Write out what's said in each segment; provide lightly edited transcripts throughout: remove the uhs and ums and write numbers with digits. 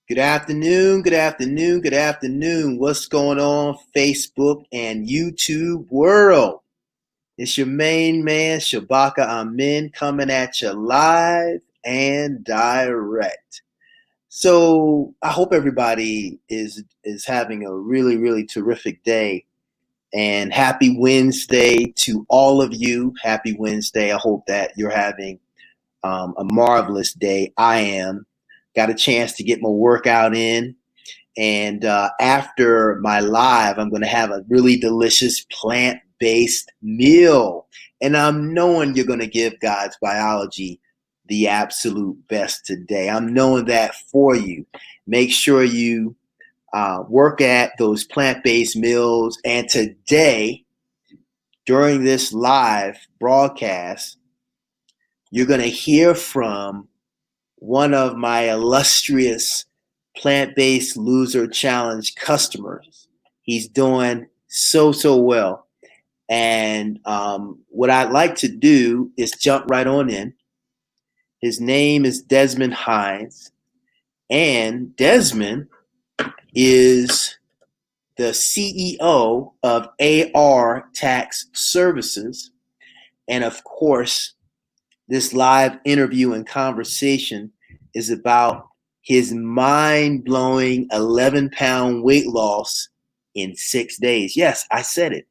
Good afternoon, good afternoon, good afternoon. What's going on, Facebook and YouTube world? It's your main man, Shabaka Amin, coming at you live and direct. So I hope everybody is having a really terrific day. And happy Wednesday to all of you. Happy Wednesday. I hope that you're having a marvelous day. I am. Got a chance to get my workout in. And after my live, I'm going to have a really delicious plant-based meal. And I'm knowing you're going to give God's biology the absolute best today. I'm knowing that for you. Make sure you work at those plant-based meals. And today, during this live broadcast, you're going to hear from one of my illustrious PlantBased Loser Challenge customers. He's doing so well. And what I'd like to do is jump right on in. His name is Desmond Hines. And Desmond is the CEO of AR Tax Services. And of course, this live interview and conversation is about his mind-blowing 11-pound weight loss in 6 days. Yes, I said it.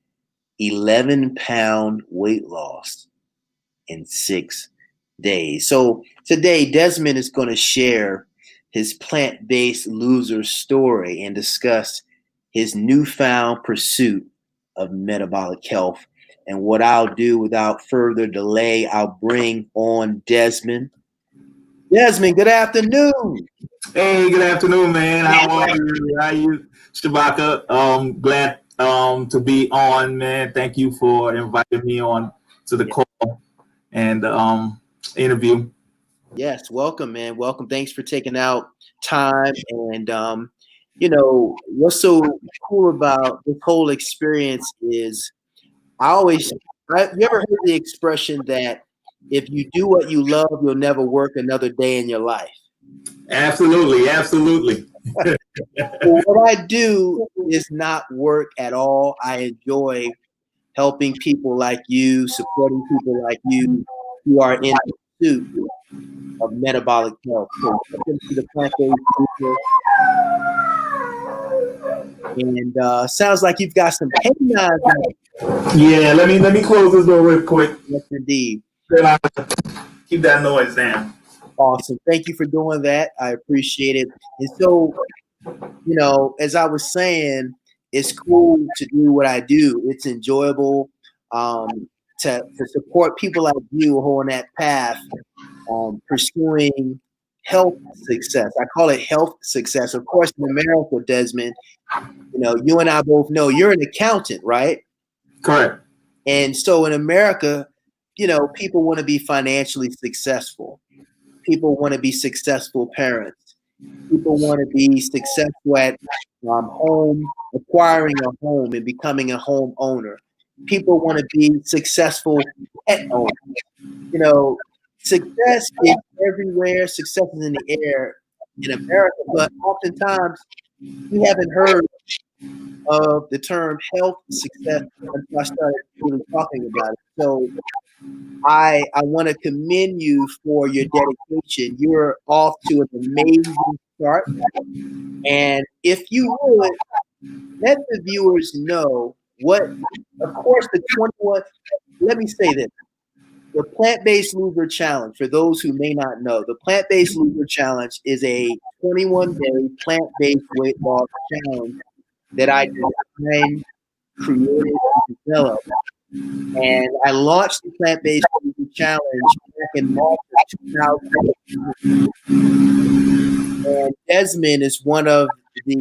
11-pound weight loss in 6 days. So today, Desmond is going to share his plant-based loser story and discuss his newfound pursuit of metabolic health. And what I'll do without further delay, I'll bring on Desmond. Desmond, good afternoon. Hey, good afternoon, man. How are you? How are you, Shabaka? Glad to be on, man. Thank you for inviting me on to the call and interview. Yes, welcome, man. Welcome. Thanks for taking out time. And what's so cool about this whole experience is you ever heard the expression that if you do what you love, you'll never work another day in your life? Absolutely. Well, what I do is not work at all. I enjoy helping people like you, supporting people like you who are in pursuit of metabolic health. So welcome to the plant-based loser. And sounds like you've got some canines. Yeah, let me close this door real quick. Yes, indeed. Keep that noise down. Awesome. Thank you for doing that. I appreciate it. And so, as I was saying, it's cool to do what I do. It's enjoyable to support people like you who are on that path, pursuing health success. I call it health success. Of course, in America, Desmond, you and I both know you're an accountant, right? Correct. And so in America, people want to be financially successful. People want to be successful parents. People want to be successful at acquiring a home and becoming a home owner. People want to be successful pet owners. Success is everywhere. Success is in the air in America, but oftentimes we haven't heard of the term health success until I started really talking about it. So I want to commend you for your dedication. You're off to an amazing start. And if you would, let the viewers know what, of course, the 21, let me say this. The Plant-Based Loser Challenge, for those who may not know, the Plant-Based Loser Challenge is a 21-day plant-based weight loss challenge that I designed, created, and developed. And I launched the Plant-Based Loser Challenge back in March of 2000. And Desmond is one of the.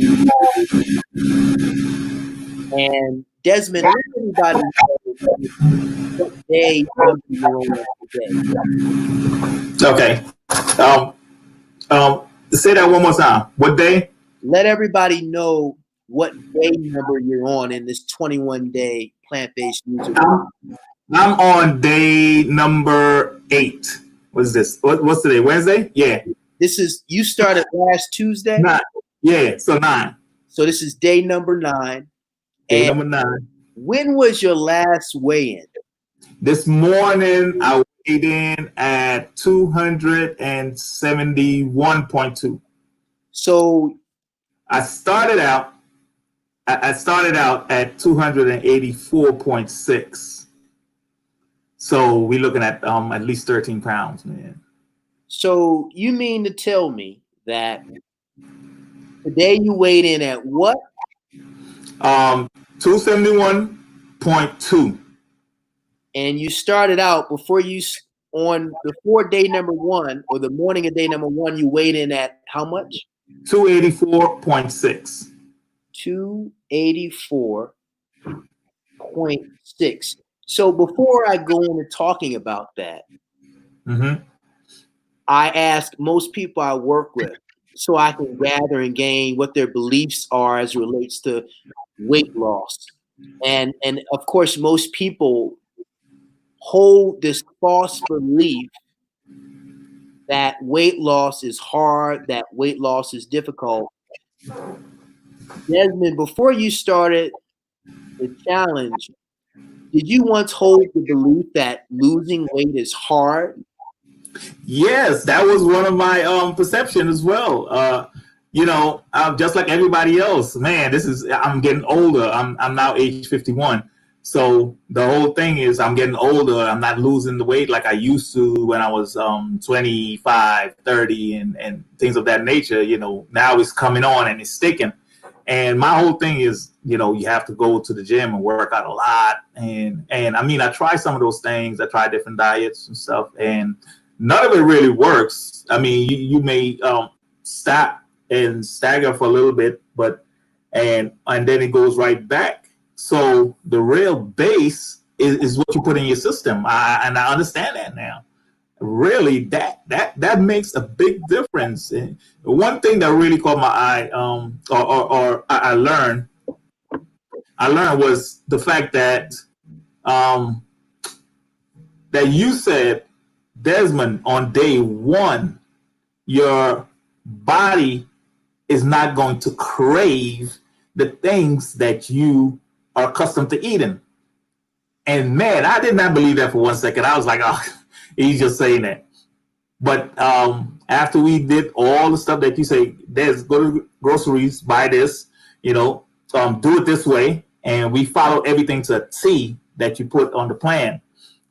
And Desmond, let everybody know what day you're on today. Okay. Say that one more time. What day? Let everybody know what day number you're on in this 21-day plant-based loser. I'm on day number 8. What's this? What's today? Wednesday? Yeah. You started last Tuesday? 9. Yeah, so 9. So this is day number 9. Day And number 9. when was your last weigh-in? This morning, I weighed in at 271.2. So I started out at 284.6. So we're looking at least 13 pounds, man. so you mean to tell me that today you weighed in at what? 271.2. And you started out before day number 1 or the morning of day number 1, you weighed in at how much? 284.6. 284.6. So before I go into talking about that, I ask most people I work with so I can gather and gain what their beliefs are as it relates to weight loss. And of course, most people hold this false belief that weight loss is hard, that weight loss is difficult. Desmond, before you started the challenge, did you once hold the belief that losing weight is hard? Yes, that was one of my perception as well. I'm just like everybody else. Man, I'm getting older. I'm now age 51. So the whole thing is I'm getting older. I'm not losing the weight like I used to when I was 25, 30 and things of that nature. Now it's coming on and it's sticking. And my whole thing is, you have to go to the gym and work out a lot. And I mean, I try some of those things. I try different diets and stuff, and none of it really works. I mean, you may stop and stagger for a little bit, and then it goes right back. So the real base is what you put in your system, and I understand that now. Really, that makes a big difference. And one thing that really caught my eye, or I learned was the fact that that you said, Desmond, on day 1, your body is not going to crave the things that you are accustomed to eating. And man, I did not believe that for 1 second. I was like, oh, he's just saying that. But after we did all the stuff that you say, Des, go to groceries, buy this, do it this way. And we follow everything to a T that you put on the plan.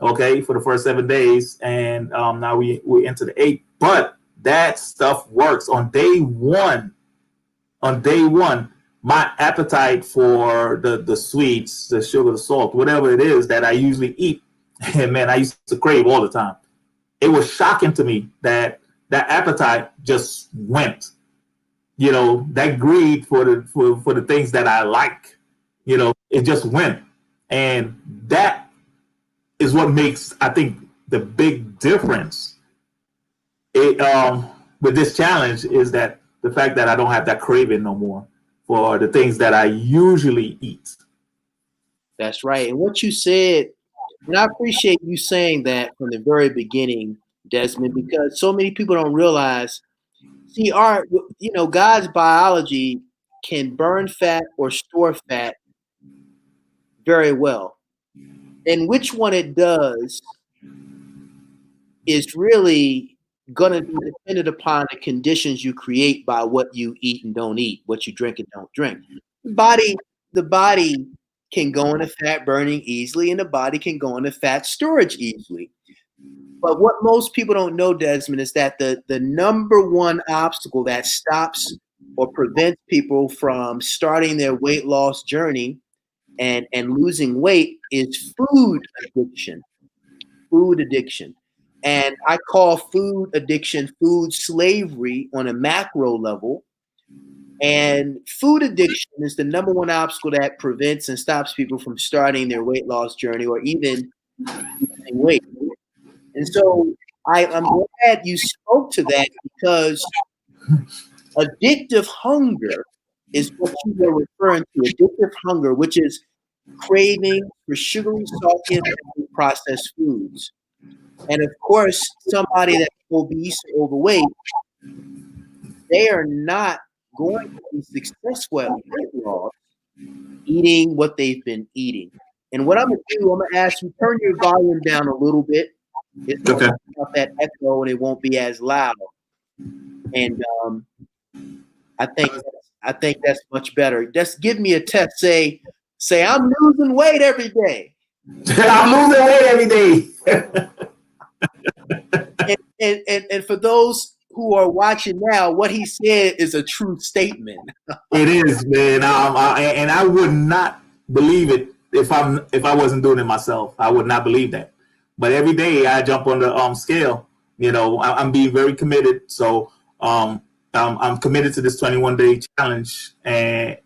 Okay, for the first 7 days, and now we're into the 8th. But that stuff works on day 1. On day 1, my appetite for the sweets, the sugar, the salt, whatever it is that I usually eat, and man, I used to crave all the time. It was shocking to me that appetite just went. That greed for the things that I like, it just went, and that is what makes, I think, the big difference with this challenge is that the fact that I don't have that craving no more for the things that I usually eat. That's right. And what you said, and I appreciate you saying that from the very beginning, Desmond, because so many people don't realize, God's biology can burn fat or store fat very well. And which one it does is really going to be dependent upon the conditions you create by what you eat and don't eat, what you drink and don't drink. The body can go into fat burning easily, and the body can go into fat storage easily. But what most people don't know, Desmond, is that the number one obstacle that stops or prevents people from starting their weight loss journey and losing weight is food addiction. Food addiction. And I call food addiction food slavery on a macro level. And food addiction is the number one obstacle that prevents and stops people from starting their weight loss journey or even losing weight. And so I'm glad you spoke to that, because addictive hunger is what you were referring to. Addictive hunger, which is craving for sugary, salty, and processed foods. And of course, somebody that's obese or overweight they are not going to be successful at weight loss eating what they've been eating. And what I'm going to do, I'm going to ask you, turn your volume down a little bit. It's going Okay. to stop that echo and it won't be as loud. And I think that's much better. Just give me a test. Say I'm losing weight every day. I'm losing weight every day. And for those who are watching now, what he said is a true statement. It is, man. And I would not believe it if I wasn't doing it myself. I would not believe that. But every day I jump on the scale. I'm being very committed. So I'm committed to this 21-day challenge, and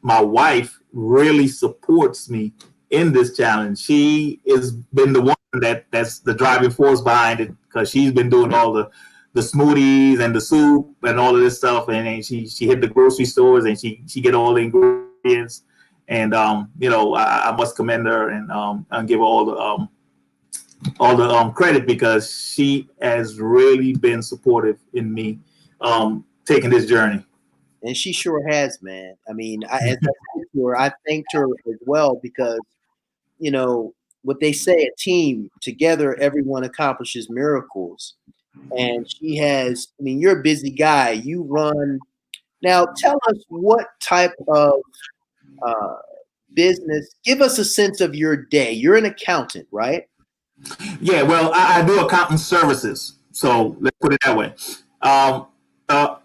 my wife really supports me in this challenge. She has been the one that's the driving force behind it, because she's been doing all the smoothies and the soup and all of this stuff, and she hit the grocery stores and she get all the ingredients, and I must commend her and give her all the credit, because she has really been supportive in me taking this journey. And she sure has, man. I mean, I thanked her as well, because what they say, a team together, everyone accomplishes miracles. And she has, I mean, you're a busy guy. You run. Now, tell us what type of business. Give us a sense of your day. You're an accountant, right? Yeah, well, I do accounting services. So let's put it that way. Um, uh,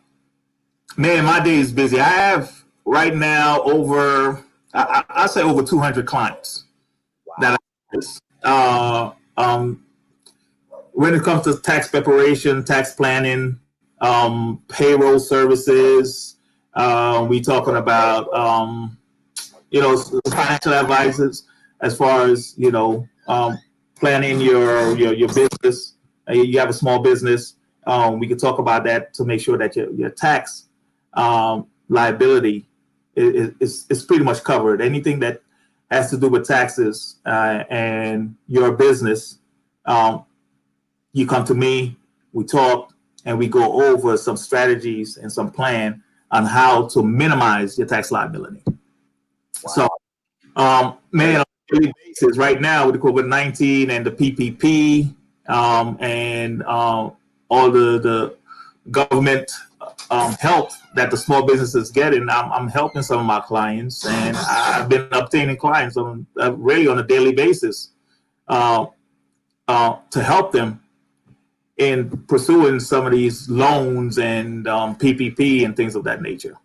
Man, my day is busy. I have right now I say over 200 clients that I service. When it comes to tax preparation, tax planning, payroll services, we talking about financial advisors, as far as planning your business. You have a small business. We can talk about that to make sure that your tax liability is pretty much covered. Anything that has to do with taxes and your business, you come to me, we talk, and we go over some strategies and some plan on how to minimize your tax liability. Wow. So, man, on a daily basis, right now with the COVID-19 and the PPP and all the government help that the small businesses getting, I'm helping some of my clients, and I've been obtaining clients really on a daily basis to help them in pursuing some of these loans and PPP and things of that nature.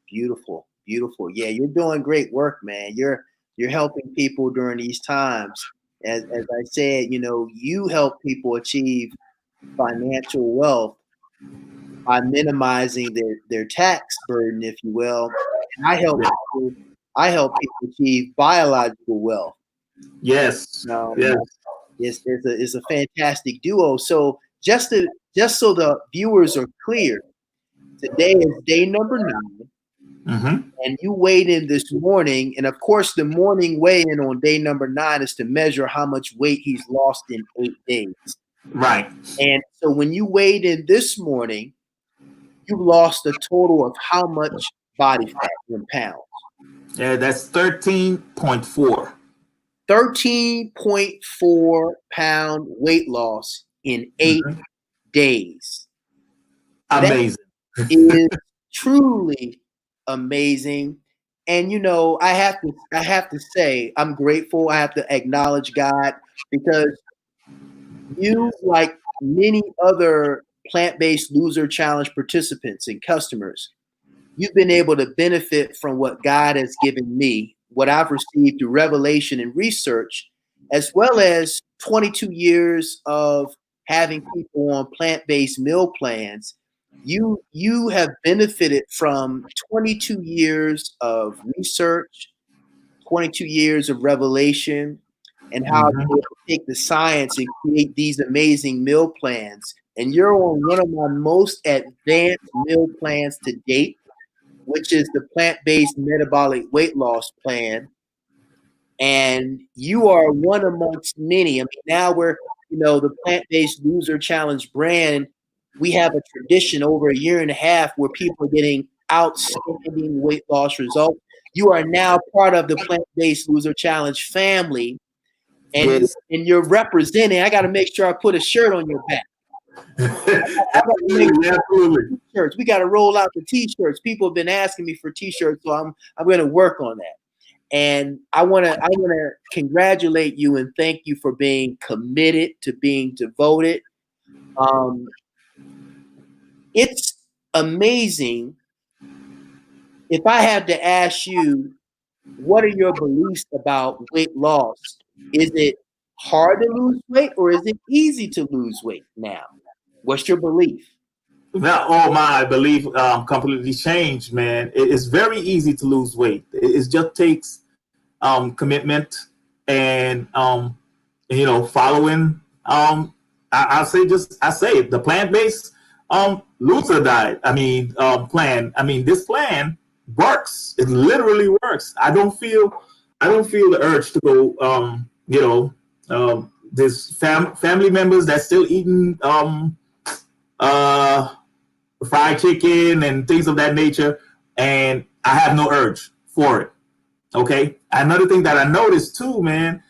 Beautiful, beautiful. Yeah, you're doing great work, man. You're helping people during these times. As I said, you help people achieve financial wealth by minimizing their tax burden, if you will. And I help people achieve biological wealth. Yes. Yes. It's a fantastic duo. So just so the viewers are clear, today is day number 9. Mm-hmm. And you weighed in this morning, and of course the morning weigh-in on day number 9 is to measure how much weight he's lost in 8 days. Right. And so when you weighed in this morning, you lost a total of how much body fat in pounds? Yeah, that's 13.4. 13.4 pound weight loss in 8 days. Amazing. That is truly amazing. And I have to say, I'm grateful. I have to acknowledge God, because you, like many other plant-based loser challenge participants and customers, you've been able to benefit from what God has given me, what I've received through revelation and research, as well as 22 years of having people on plant-based meal plans. You have benefited from 22 years of research, 22 years of revelation, and how to take the science and create these amazing meal plans. And you're on one of my most advanced meal plans to date, which is the plant-based metabolic weight loss plan. And you are one amongst many. I mean, now we're, the plant-based loser challenge brand we have a tradition over a year and a half where people are getting outstanding weight loss results. You are now part of the Plant-Based Loser Challenge family, and Yes. you're representing. I got to make sure I put a shirt on your back. I got to make Absolutely, absolutely. T-shirts. We got to roll out the T-shirts. People have been asking me for T-shirts, so I'm going to work on that. And I want to congratulate you and thank you for being committed, to being devoted. It's amazing. If I had to ask you, what are your beliefs about weight loss? Is it hard to lose weight or is it easy to lose weight now? What's your belief? Now, oh my belief completely changed, man. It's very easy to lose weight. It just takes commitment and following. I say it, the plant-based loser diet. Plan. This plan works. It literally works. I don't feel the urge to go. There's family members that's still eating uh, fried chicken and things of that nature, and I have no urge for it. Okay. Another thing that I noticed too, man.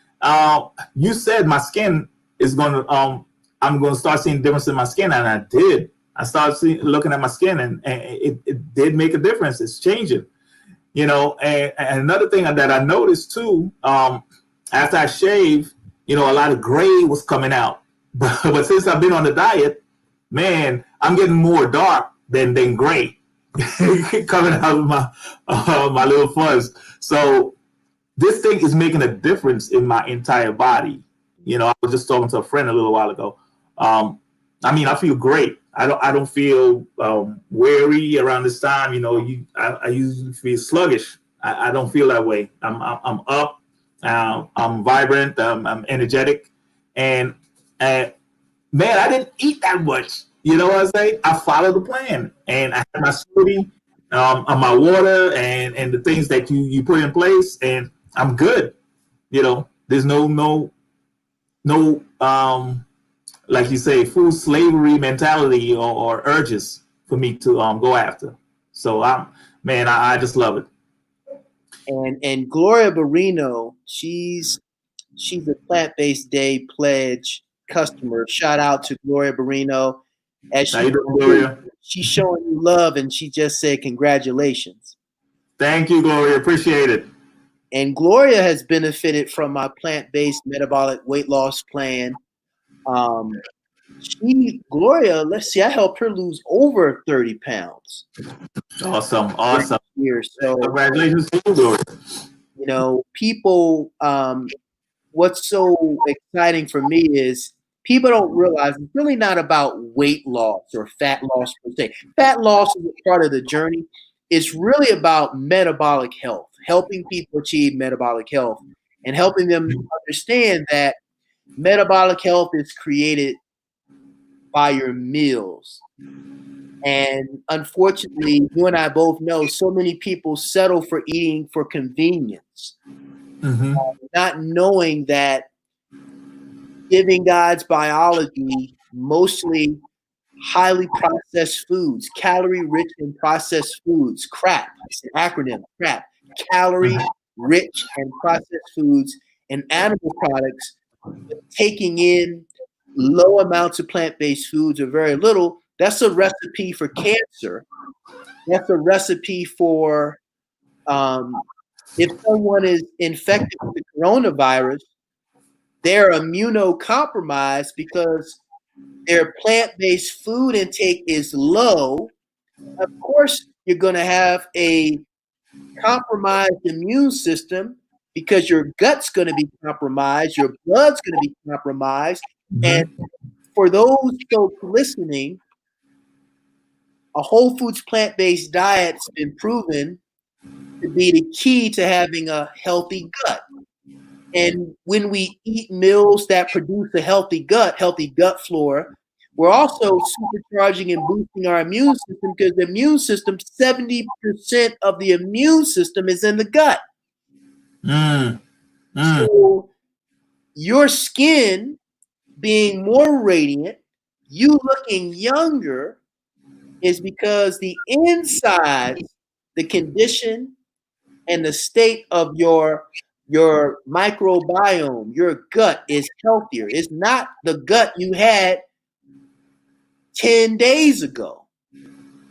You said my skin is gonna. I'm gonna start seeing difference in my skin, and I did. I started looking at my skin, and it did make a difference. It's changing, And another thing that I noticed too, after I shaved, a lot of gray was coming out. But since I've been on the diet, man, I'm getting more dark than gray coming out of my little fuzz. So this thing is making a difference in my entire body. I was just talking to a friend a little while ago. I feel great. I don't feel weary around this time. I usually feel sluggish. I don't feel that way. I'm up. I'm vibrant. I'm energetic, and man, I didn't eat that much. You know what I'm saying? I followed the plan, and I had my smoothie, my water, and the things that you put in place, and I'm good. There's no like you say, food slavery mentality or urges for me to go after. So I just love it. And Gloria Barrino, she's a Plant-Based Day pledge customer. Shout out to Gloria Barrino. As How you doing, Gloria? She's showing you love, and she just said congratulations. Thank you, Gloria. Appreciate it. And Gloria has benefited from my plant-based metabolic weight loss plan. Gloria, let's see, I helped her lose over 30 pounds. Awesome. Year. So congratulations to you, Gloria. People, what's so exciting for me is people don't realize it's really not about weight loss or fat loss per se. Fat loss is a part of the journey. It's really about metabolic health, helping people achieve metabolic health and helping them understand that metabolic health is created by your meals. And unfortunately, you and I both know so many people settle for eating for convenience, not knowing that given God's biology, mostly highly processed foods, calorie-rich and processed foods, CRAP, it's an acronym, CRAP, calorie-rich and processed foods and animal products, taking in low amounts of plant-based foods or very little, that's a recipe for cancer. That's a recipe for if someone is infected with the coronavirus, they're immunocompromised because their plant-based food intake is low. Of course, you're going to have a compromised immune system because your gut's going to be compromised, your blood's going to be compromised. And for those folks listening, a whole foods plant-based diet's been proven to be the key to having a healthy gut. And when we eat meals that produce a healthy gut flora, we're also supercharging and boosting our immune system because the immune system, 70% of the immune system is in the gut. So your skin being more radiant, You looking younger is because the insides, the condition, and the state of your microbiome, your gut is healthier. It's not the gut you had 10 days ago.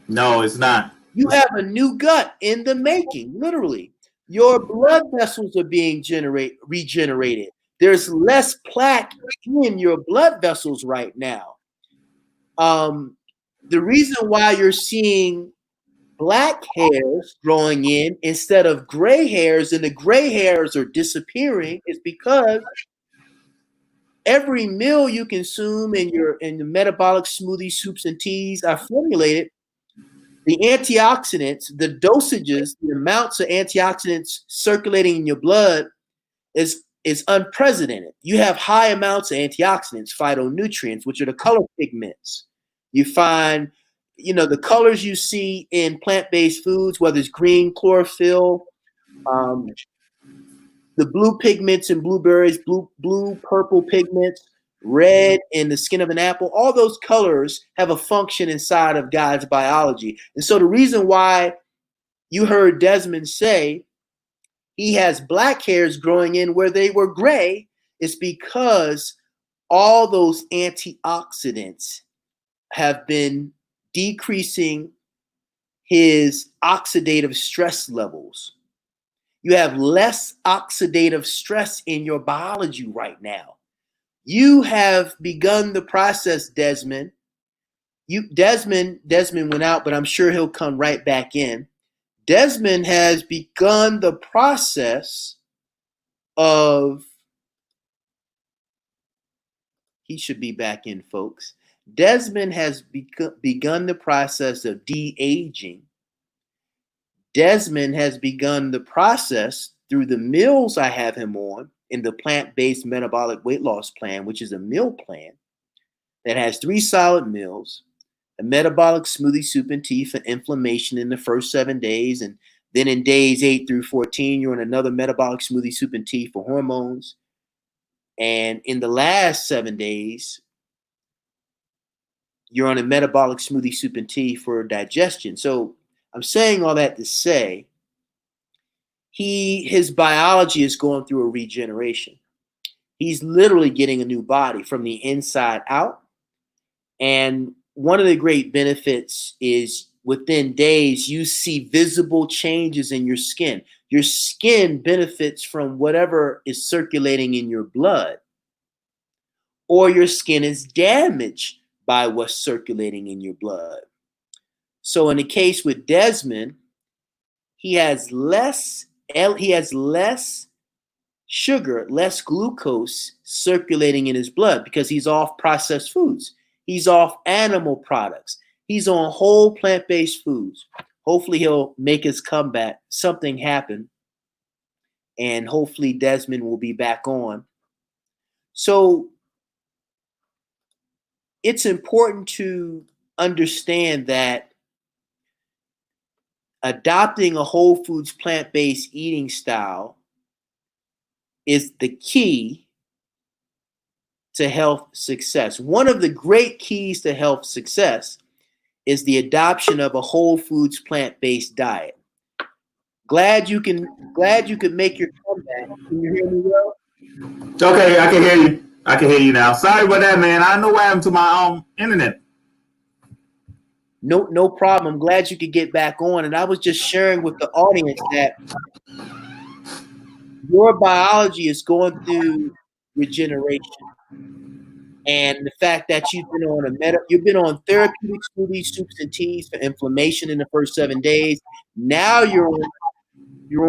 No, it's not. You have a new gut in the making, literally. Your blood vessels are being regenerated. There's less plaque in your blood vessels right now. The reason why you're seeing black hairs growing in instead of gray hairs, and the gray hairs are disappearing, is because every meal you consume in the metabolic smoothies, soups, and teas are formulated. The antioxidants, the dosages, the amounts of antioxidants circulating in your blood is unprecedented. You have high amounts of antioxidants, phytonutrients, which are the color pigments. You find, the colors you see in plant-based foods, whether it's green chlorophyll, the blue pigments in blueberries, blue purple pigments, red in the skin of an apple, all those colors have a function inside of God's biology. And so the reason why you heard Desmond say he has black hairs growing in where they were gray is because all those antioxidants have been decreasing his oxidative stress levels. You have less oxidative stress in your biology right now. You have begun the process, Desmond. Desmond went out, but I'm sure he'll come right back in. Desmond has begun the process of, he should be back in, folks. Desmond has begun the process of de-aging. Desmond has begun the process through the meals I have him on in the plant-based metabolic weight loss plan, which is a meal plan that has 3 solid meals, a metabolic smoothie, soup, and tea for inflammation in the first 7 days. And then in days 8 through 14, you're on another metabolic smoothie, soup, and tea for hormones. And in the last 7 days, you're on a metabolic smoothie, soup, and tea for digestion. So I'm saying all that to say, his biology is going through a regeneration. He's literally getting a new body from the inside out. And one of the great benefits is within days, you see visible changes in your skin. Your skin benefits from whatever is circulating in your blood, or your skin is damaged by what's circulating in your blood. So in the case with Desmond, he has less sugar, less glucose circulating in his blood because he's off processed foods. He's off animal products. He's on whole plant-based foods. Hopefully he'll make his comeback. Something happened. And hopefully Desmond will be back on. So it's important to understand that adopting a whole foods plant-based eating style is the key to health success. One of the great keys to health success is the adoption of a whole foods plant-based diet. Glad you could make your comeback. Can you hear me well? Okay, I can hear you. I can hear you now. Sorry about that, man. I know what happened to my internet. No problem. I'm glad you could get back on. And I was just sharing with the audience that your biology is going through regeneration. And the fact that you've been on therapeutic smoothies, soups, and teas for inflammation in the first 7 days. Now you're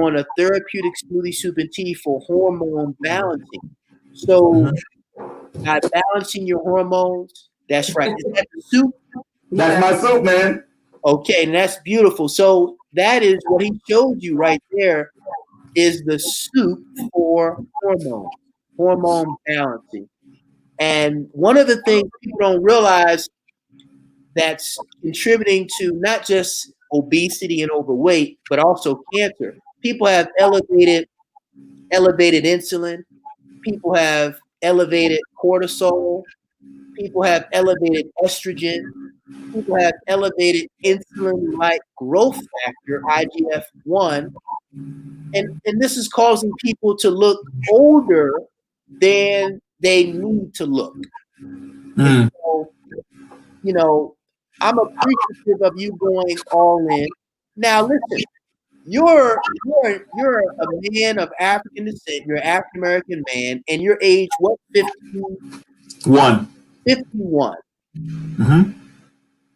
on a therapeutic smoothie, soup, and tea for hormone balancing. So by balancing your hormones, that's right. Is that the soup? That's my soup, man. Okay, and that's beautiful. So that is what he showed you right there is the soup for hormone balancing. And one of the things people don't realize that's contributing to not just obesity and overweight, but also cancer. People have elevated insulin. People have elevated cortisol. People have elevated estrogen. People have elevated insulin-like growth factor, IGF-1. And this is causing people to look older than they need to look. And so, you know, I'm appreciative of you going all in. Now, listen, you're a man of African descent. You're an African American man, and your age what? 51. 51. Mm-hmm.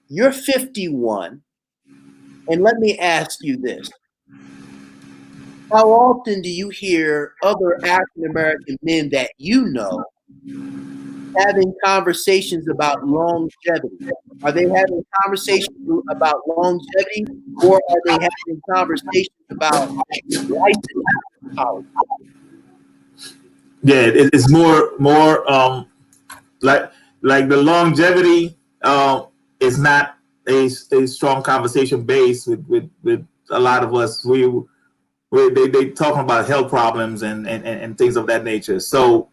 You're 51, and let me ask you this: how often do you hear other African American men that you know having conversations about longevity? Are they having conversations about longevity, or are they having conversations about life and college? Yeah, it's more like the longevity is not a strong conversation base with a lot of us. They talking about health problems and things of that nature. So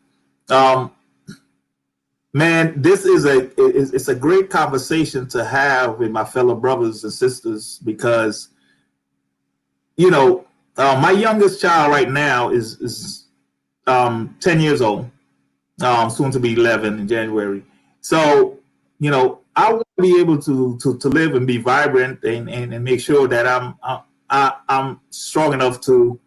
man, this is it's a great conversation to have with my fellow brothers and sisters, because my youngest child right now is 10 years old, soon to be 11 in January. So I want to be able to live and be vibrant and make sure that I'm strong enough to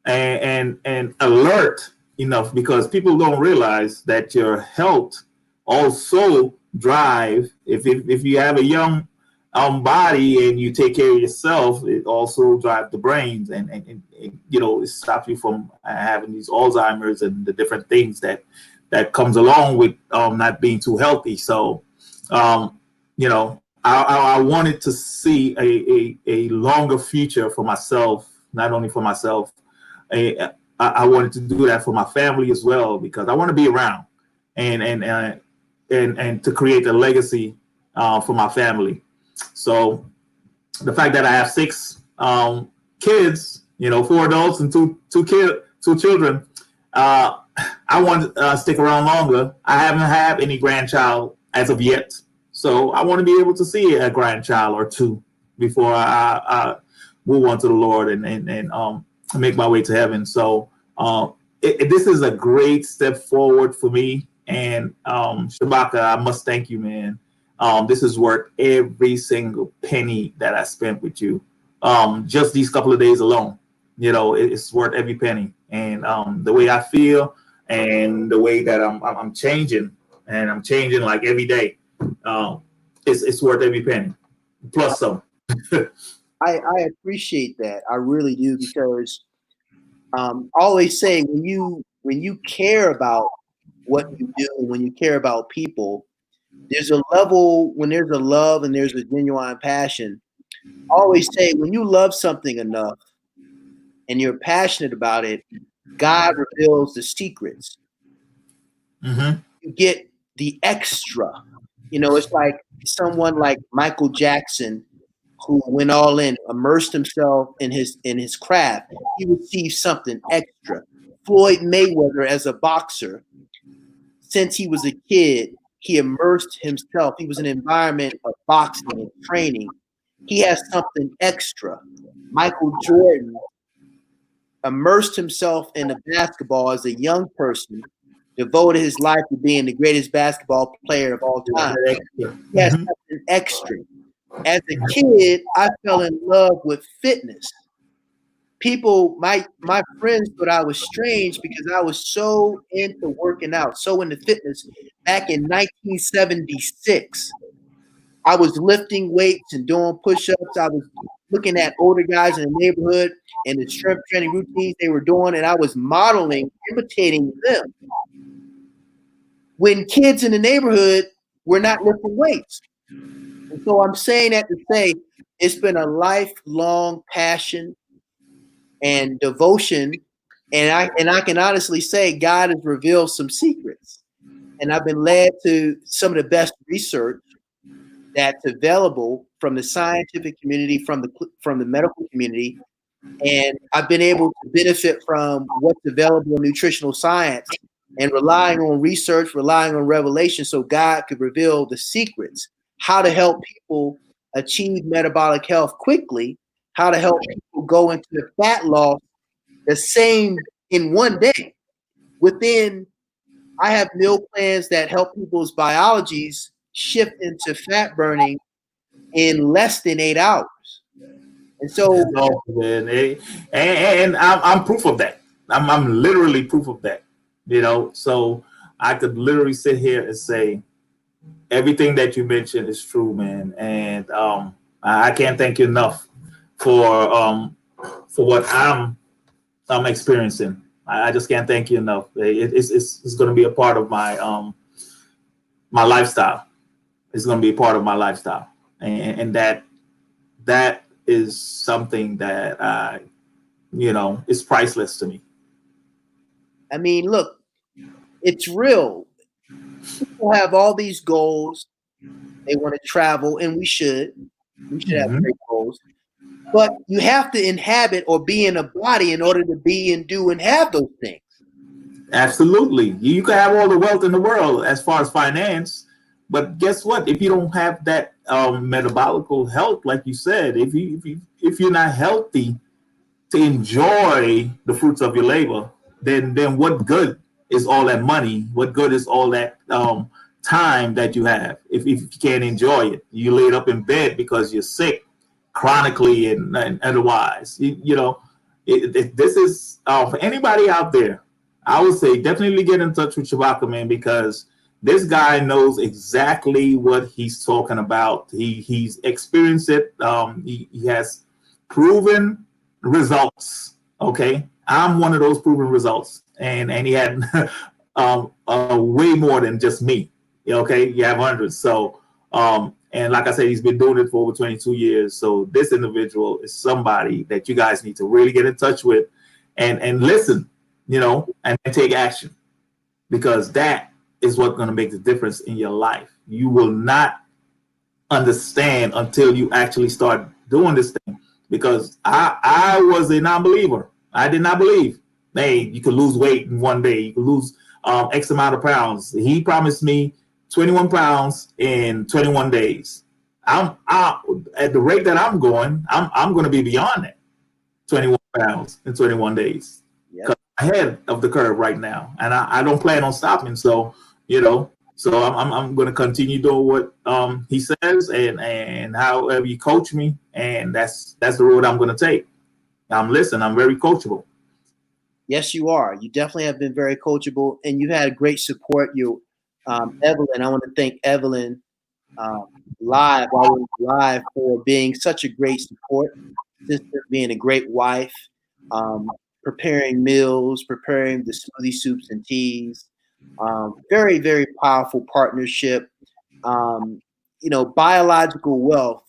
and alert enough, because people don't realize that your health also drive, if you have a young body and you take care of yourself, it also drives the brains and it stops you from having these Alzheimer's and the different things that comes along with not being too healthy. So I wanted to see a longer future for myself, not only for myself. I wanted to do that for my family as well, because I want to be around and to create a legacy for my family. So the fact that I have 6 kids, 4 adults and two children, I want to stick around longer. I haven't had any grandchild as of yet, so I want to be able to see a grandchild or 2 before I move on to the Lord and make my way to heaven. So this is a great step forward for me. And Shabaka, I must thank you, man. This is worth every single penny that I spent with you. Just these couple of days alone, it's worth every penny. And the way I feel and the way that I'm changing, and I'm changing like every day, it's worth every penny, plus some. I appreciate that. I really do, because I always say when you care about what you do, when you care about people, there's a level when there's a love and there's a genuine passion. I always say when you love something enough and you're passionate about it, God reveals the secrets. Mm-hmm. You get the extra. It's like someone like Michael Jackson, who went all in, immersed himself in his craft. He received something extra. Floyd Mayweather, as a boxer, since he was a kid, he immersed himself. He was in an environment of boxing and training. He has something extra. Michael Jordan immersed himself in the basketball as a young person, devoted his life to being the greatest basketball player of all time. He has something extra. As a kid, I fell in love with fitness. People, my friends thought I was strange because I was so into working out, so into fitness. Back in 1976, I was lifting weights and doing push-ups. I was looking at older guys in the neighborhood and the strength training routines they were doing, and I was modeling, imitating them. When kids in the neighborhood were not lifting weights. And so I'm saying that to say it's been a lifelong passion and devotion, and I can honestly say God has revealed some secrets, and I've been led to some of the best research that's available from the scientific community, from the medical community, and I've been able to benefit from what's available in nutritional science. and relying on research, relying on revelation so God could reveal the secrets, how to help people achieve metabolic health quickly, how to help people go into the fat loss the same in one day. Within, I have meal plans that help people's biologies shift into fat burning in less than 8 hours. And so, Oh, man. And I'm proof of that. I'm literally proof of that. So I could literally sit here and say everything that you mentioned is true, man. And I can't thank you enough for what I'm experiencing. I just can't thank you enough. It's going to be a part of my lifestyle. It's going to be a part of my lifestyle, and that is something that is priceless to me. I mean, look, it's real. People have all these goals. They want to travel, and we should. We should have great goals. But you have to inhabit or be in a body in order to be and do and have those things. Absolutely. You can have all the wealth in the world as far as finance, but guess what? If you don't have that metabolical health, like you said, if you're not healthy to enjoy the fruits of your labor, then what good is all that money? What good is all that time that you have if you can't enjoy it? You laid up in bed because you're sick chronically and otherwise. This is for anybody out there. I would say definitely get in touch with Shabaka, man, because this guy knows exactly what he's talking about. He's experienced it. He has proven results. Okay, I'm one of those proven results, and he had way more than just me. Okay, you have hundreds. So and like I said, he's been doing it for over 22 years. So this individual is somebody that you guys need to really get in touch with and listen, and take action, because that is what's going to make the difference in your life. You will not understand until you actually start doing this thing, because I was a non-believer. I did not believe, hey, you could lose weight in one day. You could lose X amount of pounds. He promised me 21 pounds in 21 days. I at the rate that I'm going to be beyond that 21 pounds in 21 days. Yep. Ahead of the curve right now, and I don't plan on stopping. So I'm going to continue doing what he says, and however you coach me, and that's the road I'm going to take. I'm very coachable. Yes, you are. You definitely have been very coachable, and you had great support. You, Evelyn, I want to thank Evelyn live for being such a great support sister, being a great wife, preparing meals, preparing the smoothie soups and teas. Very, very powerful partnership. Biological wealth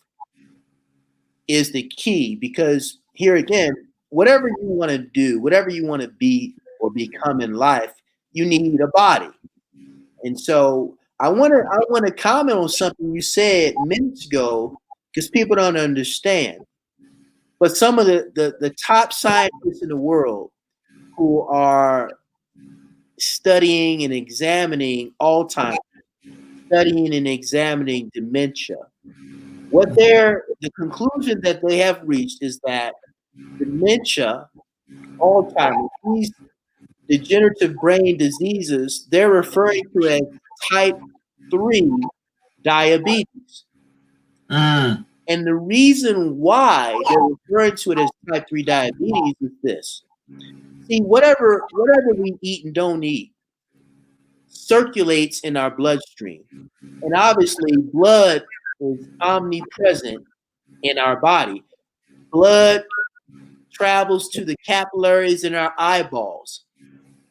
is the key, because here again, whatever you want to do, whatever you want to be or become in life, you need a body. And so I want to comment on something you said minutes ago, because people don't understand. But some of the top scientists in the world who are studying and examining Alzheimer's, studying and examining dementia, the conclusion that they have reached is that dementia, Alzheimer's, these degenerative brain diseases, they're referring to as type 3 diabetes. And the reason why they're referring to it as type 3 diabetes is this. See, whatever we eat and don't eat circulates in our bloodstream. And obviously, blood is omnipresent in our body. Blood travels to the capillaries in our eyeballs.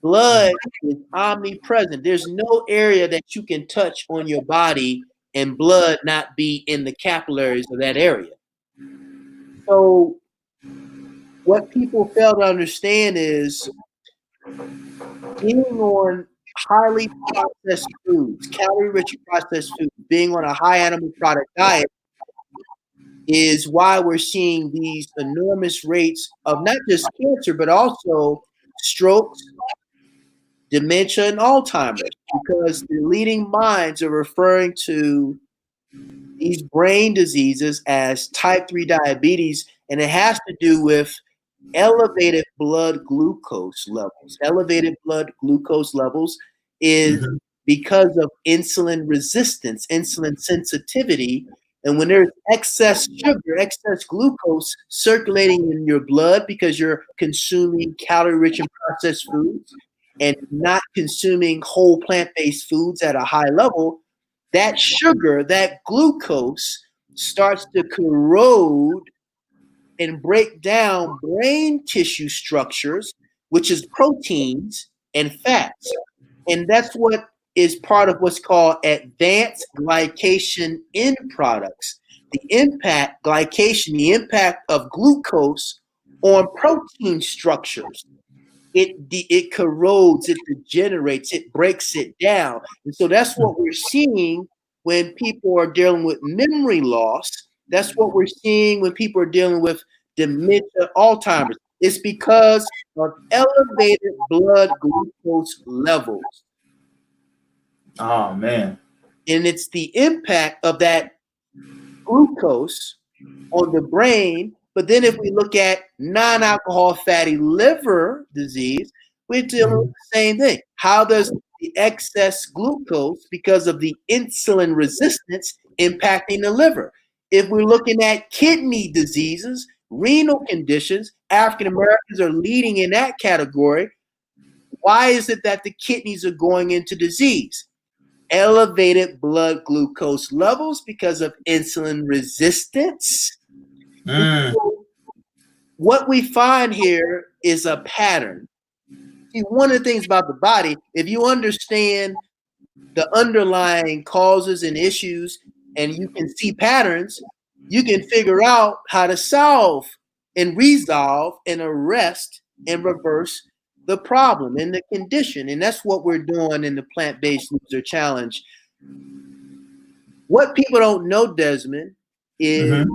Blood is omnipresent. There's no area that you can touch on your body and blood not be in the capillaries of that area. So what people fail to understand is being on highly processed foods, calorie-rich processed foods, being on a high animal product diet is why we're seeing these enormous rates of not just cancer, but also strokes, dementia and Alzheimer's, because the leading minds are referring to these brain diseases as type 3 diabetes, and it has to do with elevated blood glucose levels. Elevated blood glucose levels is because of insulin resistance, insulin sensitivity. And when there's excess sugar, excess glucose circulating in your blood because you're consuming calorie-rich and processed foods and not consuming whole plant-based foods at a high level, that sugar, that glucose starts to corrode and break down brain tissue structures, which is proteins and fats. And that's what is part of what's called advanced glycation end products. The impact, glycation, the impact of glucose on protein structures. It corrodes, it degenerates, it breaks it down. And so that's what we're seeing when people are dealing with memory loss. That's what we're seeing when people are dealing with dementia, Alzheimer's. It's because of elevated blood glucose levels. Oh, man. And it's the impact of that glucose on the brain. But then if we look at non-alcohol fatty liver disease, we're dealing with the same thing. How does the excess glucose, because of the insulin resistance, impacting the liver? If we're looking at kidney diseases, renal conditions, African Americans are leading in that category. Why is it that the kidneys are going into disease? Elevated blood glucose levels because of insulin resistance. What we find here is a pattern. See, one of the things about the body, if you understand the underlying causes and issues and you can see patterns, you can figure out how to solve and resolve and arrest and reverse the problem and the condition. And that's what we're doing in the Plant-Based Loser Challenge. What people don't know, Desmond, is,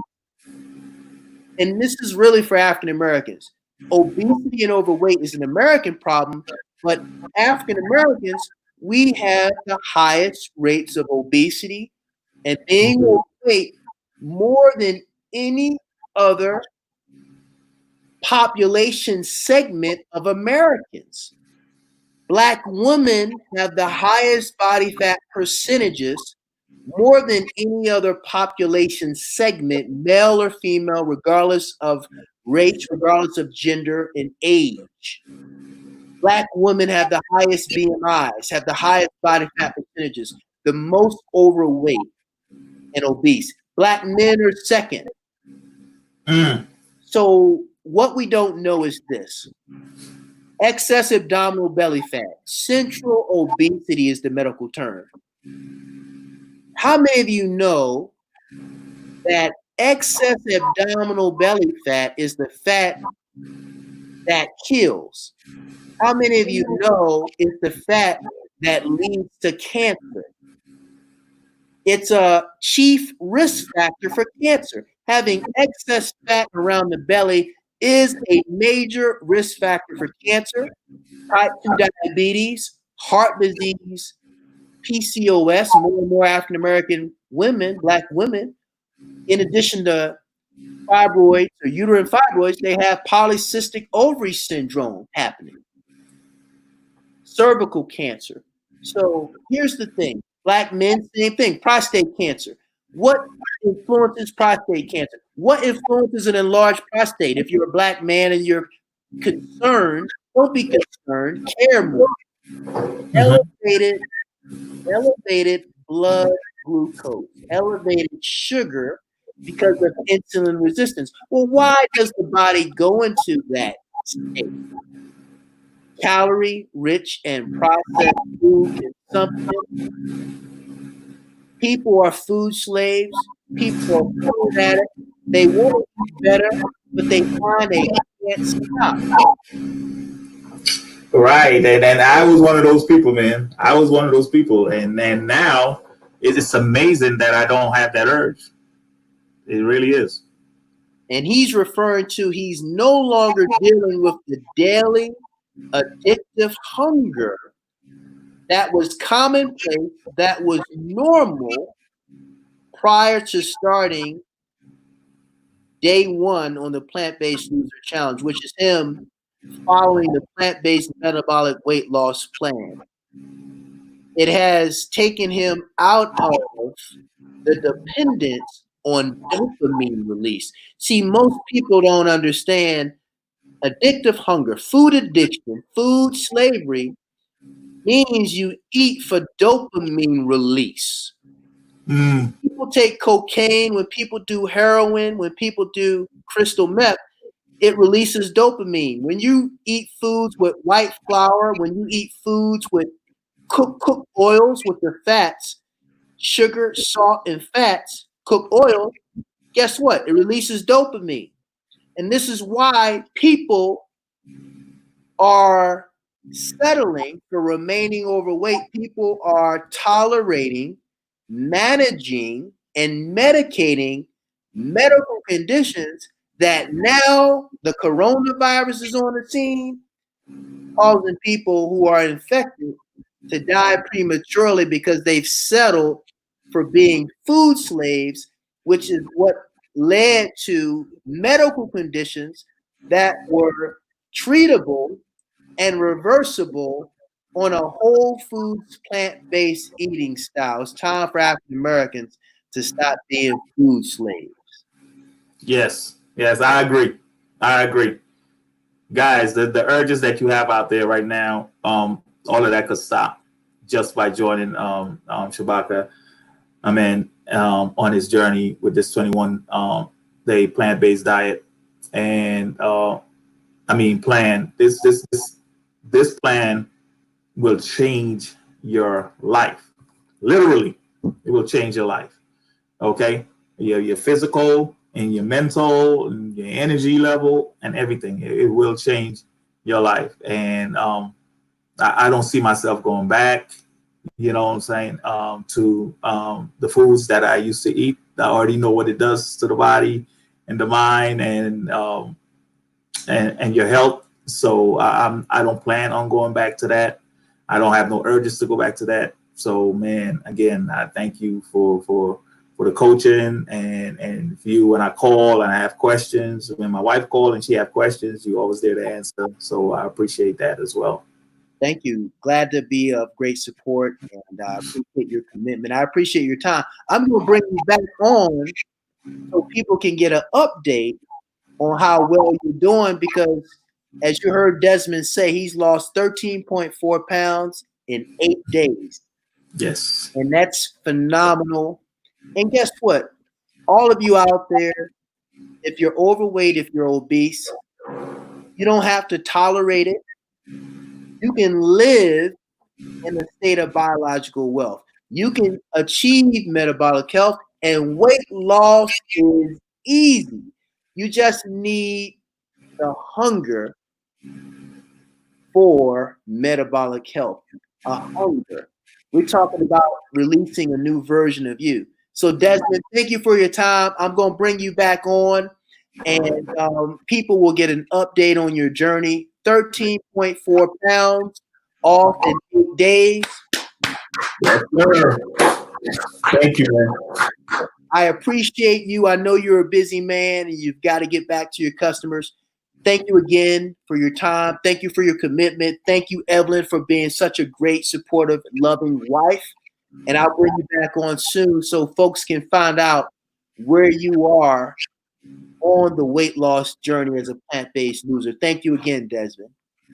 and this is really for African Americans, obesity and overweight is an American problem, but African Americans, we have the highest rates of obesity and being overweight more than any other population segment of Americans. Black women have the highest body fat percentages more than any other population segment, male or female, regardless of race, regardless of gender and age. Black women have the highest BMIs, have the highest body fat percentages, the most overweight and obese. Black men are second. So what we don't know is this. Excess abdominal belly fat, central obesity is the medical term. How many of you know that excess abdominal belly fat is the fat that kills? How many of you know it's the fat that leads to cancer? It's a chief risk factor for cancer. Having excess fat around the belly is a major risk factor for cancer, type 2 diabetes, heart disease, PCOS. More and more African American women, Black women, in addition to fibroids or uterine fibroids, they have polycystic ovary syndrome happening. Cervical cancer. So here's the thing. Black men, same thing. Prostate cancer. What influences prostate cancer? What influences an enlarged prostate? If you're a Black man and you're concerned, don't be concerned. Care more. Elevated blood glucose, elevated sugar because of insulin resistance. Well, why does the body go into that state? Calorie-rich and processed food consumption. People are food slaves. People are food addicts. They want to eat better, but they find they can't stop. Right. And I was one of those people, man. I was one of those people. And now it's amazing that I don't have that urge. It really is. And he's referring to, he's no longer dealing with the daily addictive hunger that was commonplace, that was normal prior to starting day one on the Plant-Based Loser Challenge, which is him following the plant-based metabolic weight loss plan. It has taken him out of the dependence on dopamine release. See, most people don't understand addictive hunger, food addiction, food slavery means you eat for dopamine release. People take cocaine, when people do heroin, when people do crystal meth, it releases dopamine. When you eat foods with white flour, when you eat foods with cooked oils with the fats, sugar, salt, and fats, cooked oil, guess what? It releases dopamine. And this is why people are settling for remaining overweight. People are tolerating, managing, and medicating medical conditions that now the coronavirus is on the scene, causing people who are infected to die prematurely because they've settled for being food slaves, which is what led to medical conditions that were treatable and reversible on a whole foods plant-based eating style. It's time for African Americans to stop being food slaves. Yes, I agree. Guys, the urges that you have out there right now, all of that could stop just by joining Shabaka. On his journey with this 21-day plant-based diet, and plan. This plan will change your life. Literally, it will change your life. Okay, your physical and your mental and your energy level and everything. It will change your life. And I don't see myself going back, you know what I'm saying, to the foods that I used to eat. I already know what it does to the body and the mind and your health. So I don't plan on going back to that. I don't have no urges to go back to that. So, man, again, I thank you for the coaching and for you when I call and I have questions. When my wife called and she have questions, you're always there to answer. So I appreciate that as well. Thank you. Glad to be of great support, and I appreciate your commitment. I appreciate your time. I'm going to bring you back on so people can get an update on how well you're doing, because as you heard Desmond say, he's lost 13.4 pounds in 8 days. Yes. And that's phenomenal. And guess what? All of you out there, if you're overweight, if you're obese, you don't have to tolerate it. You can live in a state of biological wealth. You can achieve metabolic health, and weight loss is easy. You just need the hunger for metabolic health, a hunger. We're talking about releasing a new version of you. So Desmond, thank you for your time. I'm going to bring you back on, and people will get an update on your journey. 13.4 pounds off in 8 days. Yes, sir. Thank you, man. I appreciate you. I know you're a busy man and you've got to get back to your customers. Thank you again for your time. Thank you for your commitment. Thank you, Evelyn, for being such a great, supportive, loving wife. And I'll bring you back on soon so folks can find out where you are on the weight loss journey as a plant-based loser. Thank you again, Desmond.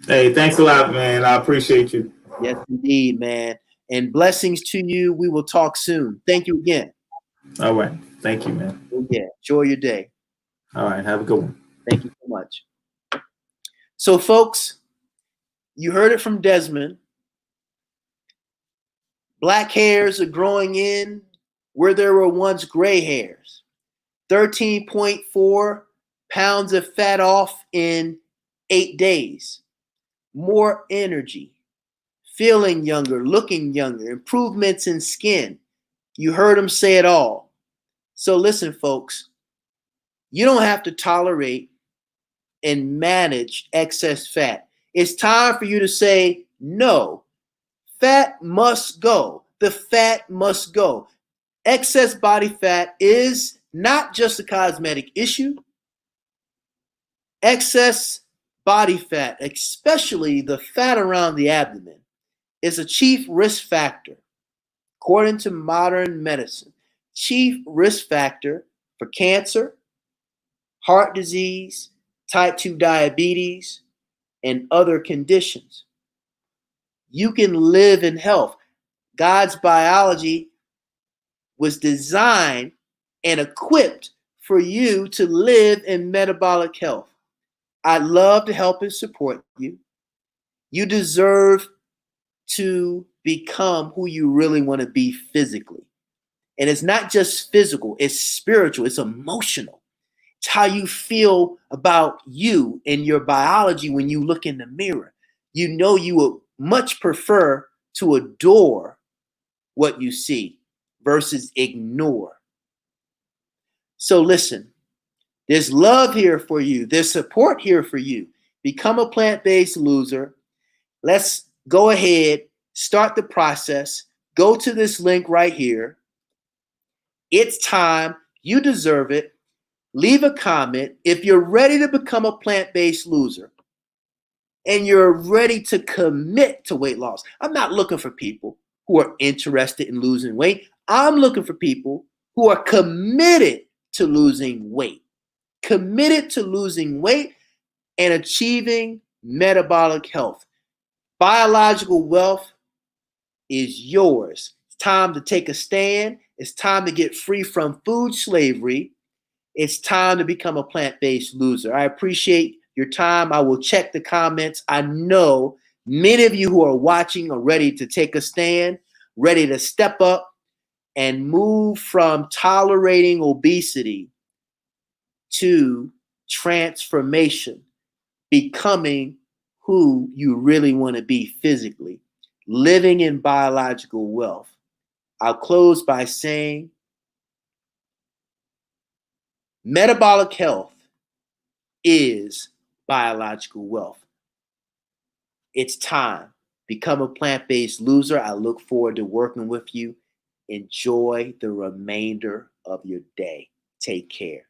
Hey, thanks a lot, man. I appreciate you. Yes, indeed, man. And blessings to you. We will talk soon. Thank you again. All right. Thank you, man. Yeah. Enjoy your day. All right. Have a good one. Thank you so much. So, folks, you heard it from Desmond. Black hairs are growing in where there were once gray hairs. 13.4 pounds of fat off in 8 days. More energy. Feeling younger, looking younger, improvements in skin. You heard him say it all. So listen, folks, you don't have to tolerate and manage excess fat. It's time for you to say no. Fat must go. The fat must go. Excess body fat is not just a cosmetic issue. Excess body fat, especially the fat around the abdomen, is a chief risk factor, according to modern medicine. Chief risk factor for cancer, heart disease, type 2 diabetes, and other conditions. You can live in health. God's biology was designed and equipped for you to live in metabolic health. I'd love to help and support you. You deserve to become who you really want to be physically. And it's not just physical, it's spiritual, it's emotional. It's how you feel about you and your biology when you look in the mirror. You know you would much prefer to adore what you see versus ignore. So listen, there's love here for you. There's support here for you. Become a plant-based loser. Let's go ahead, start the process. Go to this link right here. It's time. You deserve it. Leave a comment. If you're ready to become a plant-based loser and you're ready to commit to weight loss, I'm not looking for people who are interested in losing weight. I'm looking for people who are committed to losing weight. Committed to losing weight and achieving metabolic health. Biological wealth is yours. It's time to take a stand. It's time to get free from food slavery. It's time to become a plant-based loser. I appreciate your time. I will check the comments. I know many of you who are watching are ready to take a stand, ready to step up and move from tolerating obesity to transformation, becoming who you really want to be physically, living in biological wealth. I'll close by saying metabolic health is biological wealth. It's time. Become a plant-based loser. I look forward to working with you. Enjoy the remainder of your day. Take care.